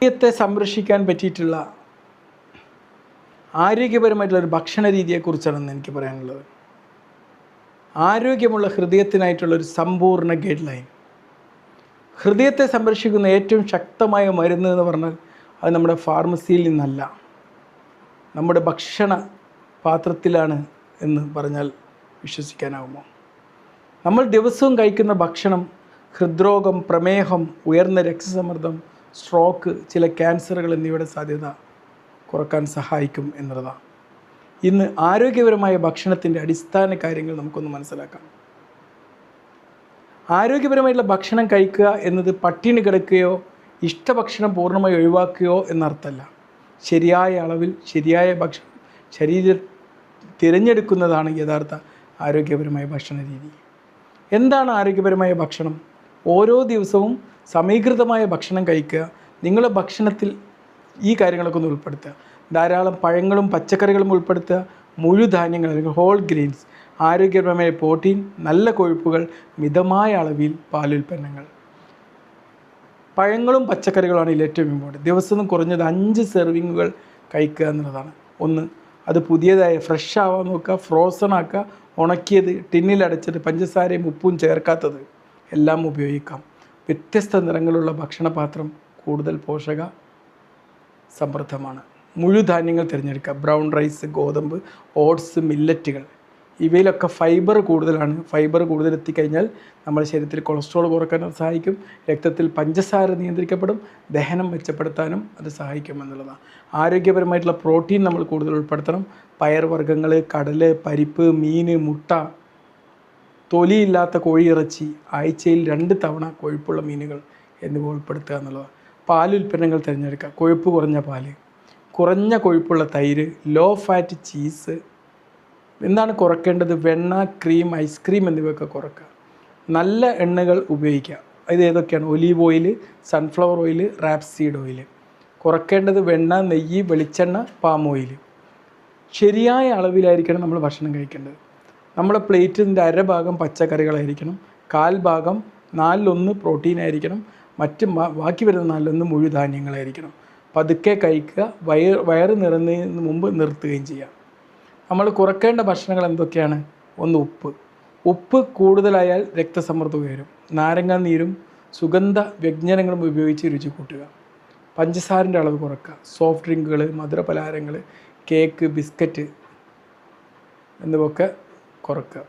ഹൃദയത്തെ സംരക്ഷിക്കാൻ പറ്റിയിട്ടുള്ള ആരോഗ്യപരമായിട്ടുള്ളൊരു ഭക്ഷണ രീതിയെക്കുറിച്ചാണ് എനിക്ക് പറയാനുള്ളത്. ആരോഗ്യമുള്ള ഹൃദയത്തിനായിട്ടുള്ളൊരു സമ്പൂർണ്ണ ഗൈഡ് ലൈൻ. ഹൃദയത്തെ സംരക്ഷിക്കുന്ന ഏറ്റവും ശക്തമായ മരുന്ന് എന്ന് പറഞ്ഞാൽ അത് നമ്മുടെ ഫാർമസിയിൽ നിന്നല്ല, നമ്മുടെ ഭക്ഷണ പാത്രത്തിലാണ് എന്ന് പറഞ്ഞാൽ വിശ്വസിക്കാനാവുമോ? നമ്മൾ ദിവസവും കഴിക്കുന്ന ഭക്ഷണം ഹൃദ്രോഗം, പ്രമേഹം, ഉയർന്ന രക്തസമ്മർദ്ദം, സ്ട്രോക്ക്, ചില ക്യാൻസറുകൾ എന്നിവയുടെ സാധ്യത കുറക്കാൻ സഹായിക്കും എന്നുള്ളതാണ്. ഇന്ന് ആരോഗ്യപരമായ ഭക്ഷണത്തിൻ്റെ അടിസ്ഥാന കാര്യങ്ങൾ നമുക്കൊന്ന് മനസ്സിലാക്കാം. ആരോഗ്യപരമായിട്ടുള്ള ഭക്ഷണം കഴിക്കുക എന്നത് പട്ടിണി കിടക്കുകയോ ഇഷ്ടഭക്ഷണം പൂർണ്ണമായി ഒഴിവാക്കുകയോ എന്നർത്ഥമല്ല. ശരിയായ അളവിൽ ശരിയായ ഭക്ഷണം ശരീരം തിരഞ്ഞെടുക്കുന്നതാണ് യഥാർത്ഥ ആരോഗ്യപരമായ ഭക്ഷണ രീതി. എന്താണ് ആരോഗ്യപരമായ ഭക്ഷണം? ഓരോ ദിവസവും സമീകൃതമായ ഭക്ഷണം കഴിക്കുക. നിങ്ങളുടെ ഭക്ഷണത്തിൽ ഈ കാര്യങ്ങളൊക്കെ ഒന്ന് ഉൾപ്പെടുത്തുക. ധാരാളം പഴങ്ങളും പച്ചക്കറികളും ഉൾപ്പെടുത്തുക. മുഴുധാന്യങ്ങൾ അല്ലെങ്കിൽ ഹോൾ ഗ്രെയിൻസ്, ആരോഗ്യപരമായ പ്രോട്ടീൻ, നല്ല കൊഴുപ്പുകൾ, മിതമായ അളവിൽ പാലുൽപ്പന്നങ്ങൾ. പഴങ്ങളും പച്ചക്കറികളുമാണ് ഇതിൽ ഏറ്റവും ഇമ്പോർട്ടൻറ്റ്. ദിവസവും കുറഞ്ഞത് 5 സെർവിങ്ങുകൾ കഴിക്കുക എന്നുള്ളതാണ്. ഒന്ന്, അത് പുതിയതായ ഫ്രഷ് ആവാൻ നോക്കുക, ഫ്രോസൺ ആക്കുക, ഉണക്കിയത്, ടിന്നിലടച്ചത്, പഞ്ചസാരയും ഉപ്പും ചേർക്കാത്തത് എല്ലാം ഉപയോഗിക്കാം. വ്യത്യസ്ത നിറങ്ങളുള്ള ഭക്ഷണപാത്രം കൂടുതൽ പോഷക സമൃദ്ധമാണ്. മുഴുധാന്യങ്ങൾ തിരഞ്ഞെടുക്കുക. ബ്രൗൺ റൈസ്, ഗോതമ്പ്, ഓട്സ്, മില്ലറ്റുകൾ, ഇവയിലൊക്കെ ഫൈബർ കൂടുതലാണ്. ഫൈബർ കൂടുതൽ എത്തിക്കഴിഞ്ഞാൽ നമ്മുടെ ശരീരത്തിൽ കൊളസ്ട്രോൾ കുറയ്ക്കാൻ സഹായിക്കും. രക്തത്തിൽ പഞ്ചസാര നിയന്ത്രിക്കപ്പെടും. ദഹനം മെച്ചപ്പെടുത്താനും അത് സഹായിക്കും എന്നുള്ളതാണ്. ആരോഗ്യപരമായിട്ടുള്ള പ്രോട്ടീൻ നമ്മൾ കൂടുതൽ ഉൾപ്പെടുത്തണം. പയർവർഗ്ഗങ്ങൾ, കടൽ, പരിപ്പ്, മീൻ, മുട്ട, തൊലിയില്ലാത്ത കോഴിയിറച്ചി, ആഴ്ചയിൽ 2 തവണ കൊഴുപ്പുള്ള മീനുകൾ എന്നിവ ഉൾപ്പെടുത്തുക എന്നുള്ളതാണ്. പാലുൽപ്പന്നങ്ങൾ തിരഞ്ഞെടുക്കുക. കൊഴുപ്പ് കുറഞ്ഞ പാല്, കുറഞ്ഞ കൊഴുപ്പുള്ള തൈര്, ലോ ഫാറ്റ് ചീസ്. എന്താണ് കുറയ്ക്കേണ്ടത്? വെണ്ണ, ക്രീം, ഐസ്ക്രീം എന്നിവയൊക്കെ കുറയ്ക്കുക. നല്ല എണ്ണകൾ ഉപയോഗിക്കുക. ഇത് ഏതൊക്കെയാണ്? Olive oil, sunflower oil, rapeseed oil. കുറയ്ക്കേണ്ടത് വെണ്ണ, നെയ്യ്, വെളിച്ചെണ്ണ, പാം ഓയിൽ. ശരിയായ അളവിലായിരിക്കണം നമ്മൾ ഭക്ഷണം കഴിക്കേണ്ടത്. നമ്മുടെ പ്ലേറ്റിൻ്റെ അരഭാഗം പച്ചക്കറികളായിരിക്കണം. 1/4 ഭാഗം 4/1 പ്രോട്ടീൻ ആയിരിക്കണം. ബാക്കി വരുന്ന 4/1 മുഴുധാന്യങ്ങളായിരിക്കണം. പതുക്കെ കഴിക്കുക. വയറ് നിറഞ്ഞതിന് മുമ്പ് നിർത്തുകയും ചെയ്യുക. നമ്മൾ കുറയ്ക്കേണ്ട ഭക്ഷണങ്ങൾ എന്തൊക്കെയാണ്? ഒന്ന്, ഉപ്പ് കൂടുതലായാൽ രക്തസമ്മർദ്ദം ഉയരും. നാരങ്ങാ നീരും സുഗന്ധ വ്യഞ്ജനങ്ങളും ഉപയോഗിച്ച് രുചി കൂട്ടുക. പഞ്ചസാരൻ്റെ അളവ് കുറയ്ക്കുക. സോഫ്റ്റ് ഡ്രിങ്കുകൾ, മധുരപലഹാരങ്ങൾ, കേക്ക്, ബിസ്ക്കറ്റ് എന്നിവയൊക്കെ കുറയ്ക്കുക.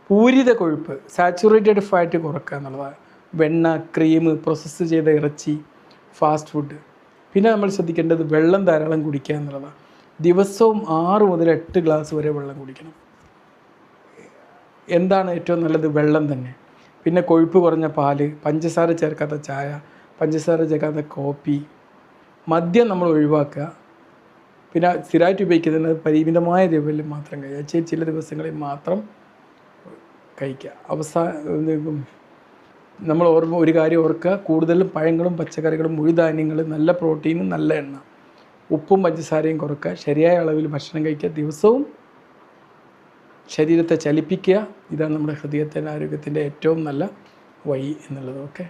പൂരിത കൊഴുപ്പ്, സാച്ചുറേറ്റഡ് ഫാറ്റ് കുറയ്ക്കുക എന്നുള്ളതാണ്. വെണ്ണ, ക്രീം, പ്രോസസ്സ് ചെയ്ത ഇറച്ചി, ഫാസ്റ്റ് ഫുഡ്. പിന്നെ നമ്മൾ ശ്രദ്ധിക്കേണ്ടത് വെള്ളം ധാരാളം കുടിക്കുക എന്നുള്ളതാണ്. ദിവസവും 6 മുതൽ 8 ഗ്ലാസ് വരെ വെള്ളം കുടിക്കണം. എന്താണ് ഏറ്റവും നല്ലത്? വെള്ളം തന്നെ. പിന്നെ കൊഴുപ്പ് കുറഞ്ഞ പാല്, പഞ്ചസാര ചേർക്കാത്ത ചായ, പഞ്ചസാര ചേർക്കാത്ത കോഫി, മദ്യം നമ്മൾ ഒഴിവാക്കുക. പിന്നെ സ്ഥിരമായിട്ട് ഉപയോഗിക്കുന്നത് പരിമിതമായ ലെവലിൽ മാത്രം കഴിക്കുക. ചില ദിവസങ്ങളിൽ മാത്രം കഴിക്കുക. നമ്മൾ ഒരു കാര്യം ഓർക്കുക, കൂടുതലും പഴങ്ങളും പച്ചക്കറികളും, മുഴുധാന്യങ്ങൾ, നല്ല പ്രോട്ടീനും നല്ല എണ്ണ, ഉപ്പും പഞ്ചസാരയും കുറയ്ക്കുക. ശരിയായ അളവിൽ ഭക്ഷണം കഴിക്കുക. ദിവസവും ശരീരത്തെ ചലിപ്പിക്കുക. ഇതാണ് നമ്മുടെ ഹൃദയത്തിൻ്റെ ആരോഗ്യത്തിൻ്റെ ഏറ്റവും നല്ല വഴി എന്നുള്ളത്. ഓക്കെ.